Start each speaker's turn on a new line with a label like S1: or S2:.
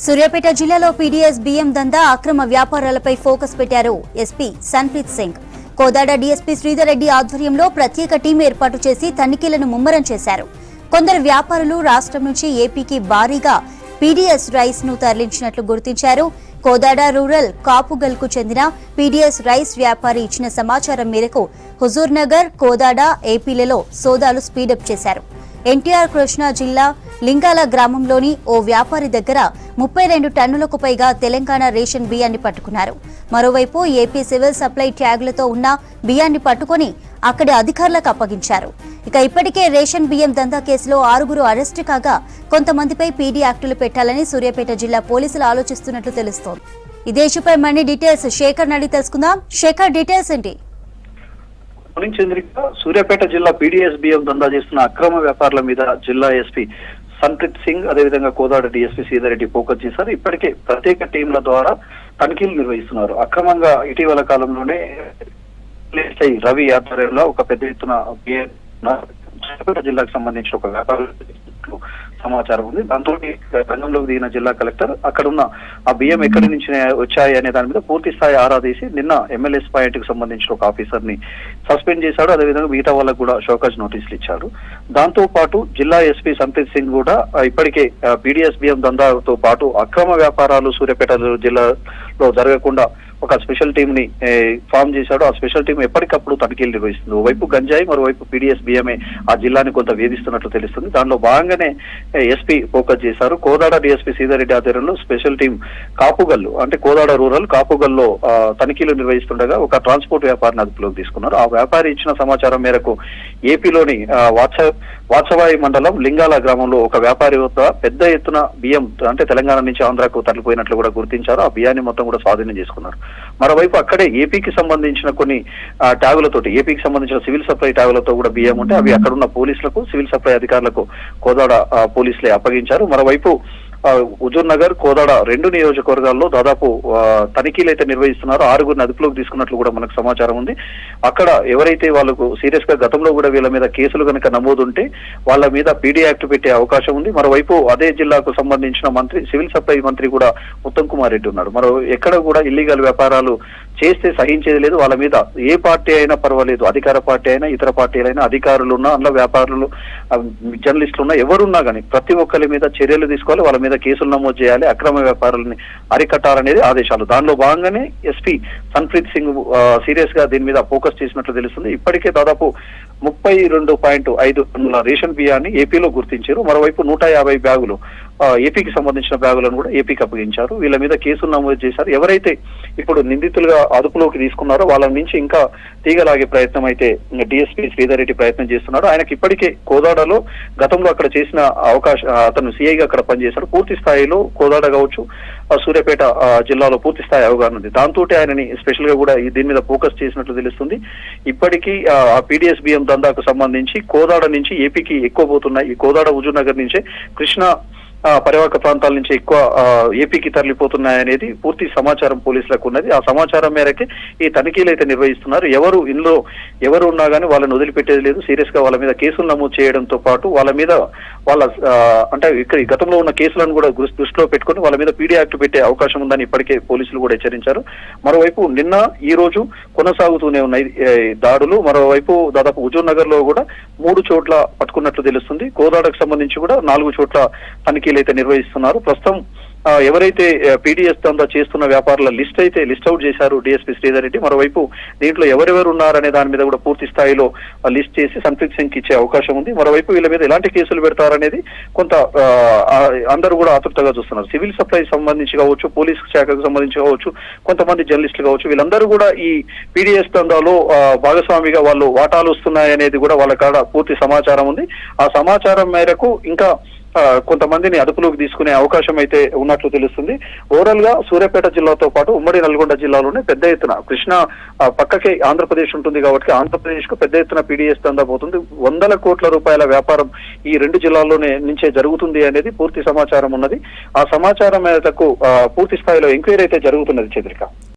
S1: సూర్యాపేట జిల్లాలో పీడీఎస్ బియ్యం దందా అక్రమ వ్యాపారాలపై ఫోకస్ పెట్టారు ఎస్పీ సన్ప్రీత్ సింగ్. కోదాడ డీఎస్పీ శ్రీధర్ రెడ్డి ఆధ్వర్యంలో ప్రత్యేక టీం ఏర్పాటు చేసి తనిఖీలను ముమ్మరం చేశారు. కొందరు వ్యాపారులు రాష్ట్రం నుంచి ఏపీకి భారీగా పీడీఎస్ రైస్ ను తరలించినట్లు గుర్తించారు. కోదాడ రూరల్ కాపుగల్ కు చెందిన పీడీఎస్ రైస్ వ్యాపారి ఇచ్చిన సమాచారం మేరకు హుజూర్ నగర్, కోదాడ, ఏపీలలో సోదాలు స్పీడప్ చేశారు. ఎన్టీఆర్ కృష్ణా జిల్లా లింగాల గ్రామంలోని ఓ వ్యాపారి దగ్గర 32 టన్నులకు పైగా తెలంగాణ రేషన్ బియ్యాన్ని పట్టుకున్నారు. మరోవైపు ఏపీ సివిల్ సప్లై ట్యాగులతో ఉన్న బియ్యాన్ని పట్టుకుని అక్కడి అధికారులకు అప్పగించారు. ఇప్పటికే రేషన్ బియ్యం దందా కేసులో 6 అరెస్టు కాగా కొంతమందిపై పీడీ యాక్టులు పెట్టాలని సూర్యాపేట జిల్లా పోలీసులు ఆలోచిస్తున్నట్లు తెలుస్తోంది. ఇదే ఇష్యూపై మరిన్ని డీటెయిల్స్ శేఖర్ నడి తెలుసుకుందాం. శేఖర్, డీటెయిల్స్ ఏంటి?
S2: చంద్రిక, సూర్యాపేట జిల్లా పీడీఎస్ బియ్యం దందా చేస్తున్న అక్రమ వ్యాపారుల మీద జిల్లా ఎస్పీ సన్ప్రీత్ సింగ్, అదేవిధంగా కోదాడ డీఎస్పీ శ్రీధర్ రెడ్డి ఫోకస్ చేశారు. ఇప్పటికే ప్రత్యేక టీంల ద్వారా తనిఖీలు నిర్వహిస్తున్నారు. అక్రమంగా ఇటీవల కాలంలోనే రవి ఆధ్వర్యంలో ఒక పెద్ద ఎత్తున సూర్యాపేట జిల్లాకు సంబంధించిన ఒక వ్యాపార సమాచారం ఉంది. దాంతో రంగంలోకి దిగిన జిల్లా కలెక్టర్ అక్కడున్న ఆ బియ్యం ఎక్కడి నుంచి వచ్చాయి అనే దాని మీద పూర్తి స్థాయి ఆరా తీసి నిన్న ఎమ్మెల్యేస్ పాయింట్ కు సంబంధించిన ఒక ఆఫీసర్ ని సస్పెండ్ చేశాడు. అదేవిధంగా మిగతా వాళ్ళకు కూడా షోకాజ్ నోటీసులు ఇచ్చాడు. దాంతో పాటు జిల్లా ఎస్పీ సన్ప్రీత్ సింగ్ కూడా ఇప్పటికే పీడీఎస్ బియ్యం దందాతో పాటు అక్రమ వ్యాపారాలు సూర్యాపేట జిల్లాలో జరగకుండా ఒక స్పెషల్ టీం ని ఫామ్ చేశాడు. ఆ స్పెషల్ టీం ఎప్పటికప్పుడు తనిఖీలు నిర్వహిస్తుంది. ఓవైపు గంజాయి, మరోవైపు పీడీఎస్ బియ్యమే ఆ జిల్లాని కొంత వేధిస్తున్నట్లు తెలుస్తుంది. దానిలో భాగంగానే ఎస్పీ ఫోకస్ చేశారు. కోదాడ డీఎస్పీ శ్రీధర్ రెడ్డి ఆధ్వర్యంలో స్పెషల్ టీం కాపుగల్లు, అంటే కోదాడ రూరల్ కాపుగల్లో తనిఖీలు నిర్వహిస్తుండగా ఒక ట్రాన్స్పోర్ట్ వ్యాపారిని అదుపులోకి తీసుకున్నారు. ఆ వ్యాపారి ఇచ్చిన సమాచారం మేరకు ఏపీలోని వాత్సవాయి మండలం లింగాల గ్రామంలో ఒక వ్యాపారి వద్ద పెద్ద ఎత్తున బియ్యం, అంటే తెలంగాణ నుంచి ఆంధ్రాకు తరలిపోయినట్లు కూడా గుర్తించారు. ఆ బియ్యాన్ని మొత్తం కూడా స్వాధీనం చేసుకున్నారు. మరోవైపు అక్కడే ఏపీకి సంబంధించిన కొన్ని ట్యాగులతోటి, ఏపీకి సంబంధించిన సివిల్ సప్లై ట్యాగులతో కూడా బియ్యం ఉంటే అవి అక్కడున్న పోలీసులకు, సివిల్ సప్లై అధికారులకు కోదాడ పోలీసులే అప్పగించారు. మరోవైపు హుజూర్ నగర్, కోదాడ 2 నియోజకవర్గాల్లో దాదాపు తనిఖీలు అయితే నిర్వహిస్తున్నారు. 6 అదుపులోకి తీసుకున్నట్లు కూడా మనకు సమాచారం ఉంది. అక్కడ ఎవరైతే వాళ్ళకు సీరియస్ గా గతంలో కూడా వీళ్ళ మీద కేసులు కనుక నమోదుంటే వాళ్ళ మీద పీడీ యాక్ట్ పెట్టే అవకాశం ఉంది. మరోవైపు అదే జిల్లాకు సంబంధించిన మంత్రి, సివిల్ సప్లై మంత్రి కూడా ఉత్తమ్ కుమార్ రెడ్డి ఉన్నాడు. మరో ఎక్కడ కూడా ఇల్లీగల్ వ్యాపారాలు చేస్తే సహించేది లేదు. వాళ్ళ మీద ఏ పార్టీ అయినా పర్వాలేదు, అధికార పార్టీ అయినా ఇతర పార్టీలైనా, అధికారులు ఉన్నా, అందులో వ్యాపారులు, జర్నలిస్టులు ఉన్నా, ఎవరున్నా కానీ ప్రతి ఒక్కరి మీద చర్యలు తీసుకోవాలి, వాళ్ళ మీద కేసులు నమోదు చేయాలి, అక్రమ వ్యాపారాలని అరికట్టాలనేది ఆదేశాలు. దానిలో భాగంగానే ఎస్పీ సన్ప్రీత్ సింగ్ సీరియస్ గా దీని మీద ఫోకస్ చేసినట్లు తెలుస్తుంది. ఇప్పటికే దాదాపు 32.5 టన్నుల రేషన్ బియ్యాన్ని ఏపీలో గుర్తించారు. మరోవైపు 150 బ్యాగులు ఏపీకి సంబంధించిన బ్యాగులను కూడా ఏపీకి అప్పగించారు. వీళ్ళ మీద కేసులు నమోదు చేశారు. ఎవరైతే ఇప్పుడు నిందితులుగా అదుపులోకి తీసుకున్నారో వాళ్ళ నుంచి ఇంకా తీగలాగే ప్రయత్నం అయితే డీఎస్పీ శ్రీధర్ రెడ్డి ప్రయత్నం చేస్తున్నారు. ఆయనకి ఇప్పటికే కోదాడలో గతంలో అక్కడ చేసిన అతను సిఐగా అక్కడ పనిచేశాడు. పూర్తి స్థాయిలో కోదాడ కావచ్చు, సూర్యాపేట జిల్లాలో పూర్తి స్థాయి అవగాహన ఉంది. దాంతో ఆయనని స్పెషల్ గా కూడా దీని మీద ఫోకస్ చేసినట్లు తెలుస్తుంది. ఇప్పటికీ ఆ పీడీఎస్ బియ్యం దందాకు సంబంధించి కోదాడ నుంచి ఏపీకి ఎక్కువ పోతున్నాయి. ఈ కోదాడ, హుజూర్ నగర్ నుంచే కృష్ణా పరివాహక ప్రాంతాల నుంచి ఎక్కువ ఏపీకి తరలిపోతున్నాయనేది పూర్తి సమాచారం పోలీసులకు ఉన్నది. ఆ సమాచారం మేరకే ఈ తనిఖీలు అయితే నిర్వహిస్తున్నారు. ఇందులో ఎవరు ఉన్నా కానీ వాళ్ళని వదిలిపెట్టేది లేదు. సీరియస్ గా వాళ్ళ మీద కేసులు నమోదు చేయడంతో పాటు వాళ్ళ మీద అంటే ఇక్కడ గతంలో ఉన్న కేసులను కూడా దృష్టిలో పెట్టుకుని వాళ్ళ మీద పీడీ యాక్ట్ పెట్టే అవకాశం ఉందని ఇప్పటికే పోలీసులు కూడా హెచ్చరించారు. మరోవైపు నిన్న ఈ రోజు కొనసాగుతూనే ఉన్నాయి దాడులు. మరోవైపు దాదాపు హుజూర్ నగర్ లో కూడా 3 చోట్ల పట్టుకున్నట్లు తెలుస్తుంది. కోదాడకు సంబంధించి కూడా 4 చోట్ల తనిఖీలు అయితే నిర్వహిస్తున్నారు. ప్రస్తుతం ఎవరైతే పీడీఎస్ దందా చేస్తున్న వ్యాపారుల లిస్ట్ అవుట్ చేశారు డీఎస్పీ శ్రీధర్ రెడ్డి. మరోవైపు దీంట్లో ఎవరెవరు ఉన్నారనే దాని మీద కూడా పూర్తి స్థాయిలో లిస్ట్ చేసి సన్ప్రీత్ సింగ్ ఇచ్చే అవకాశం ఉంది. మరోవైపు వీళ్ళ మీద ఎలాంటి కేసులు పెడతారనేది కొంత అందరూ కూడా ఆతృతగా చూస్తున్నారు. సివిల్ సప్లై సంబంధించి కావచ్చు, పోలీస్ శాఖకు సంబంధించి కావచ్చు, కొంతమంది జర్నలిస్టులు కావచ్చు, వీళ్ళందరూ కూడా ఈ పీడీఎస్ దందాలో భాగస్వామిగా వాళ్ళు వాటాలు వస్తున్నాయనేది కూడా వాళ్ళ కాడ పూర్తి సమాచారం ఉంది. ఆ సమాచారం మేరకు ఇంకా కొంతమందిని అదుపులోకి తీసుకునే అవకాశం అయితే ఉన్నట్లు తెలుస్తుంది. ఓవరాల్ గా సూర్యాపేట జిల్లాతో పాటు ఉమ్మడి నల్గొండ జిల్లాలోనే పెద్ద ఎత్తున కృష్ణా పక్కకే ఆంధ్రప్రదేశ్ ఉంటుంది కాబట్టి ఆంధ్రప్రదేశ్ కు పెద్ద ఎత్తున పీడీఎస్ దందా పోతుంది. 100 కోట్ల రూపాయల వ్యాపారం ఈ 2 జిల్లాల్లోనే నుంచే జరుగుతుంది అనేది పూర్తి సమాచారం ఉన్నది. ఆ సమాచారం మేరకు పూర్తి స్థాయిలో ఎంక్వైరీ అయితే జరుగుతున్నది. చంద్రిక.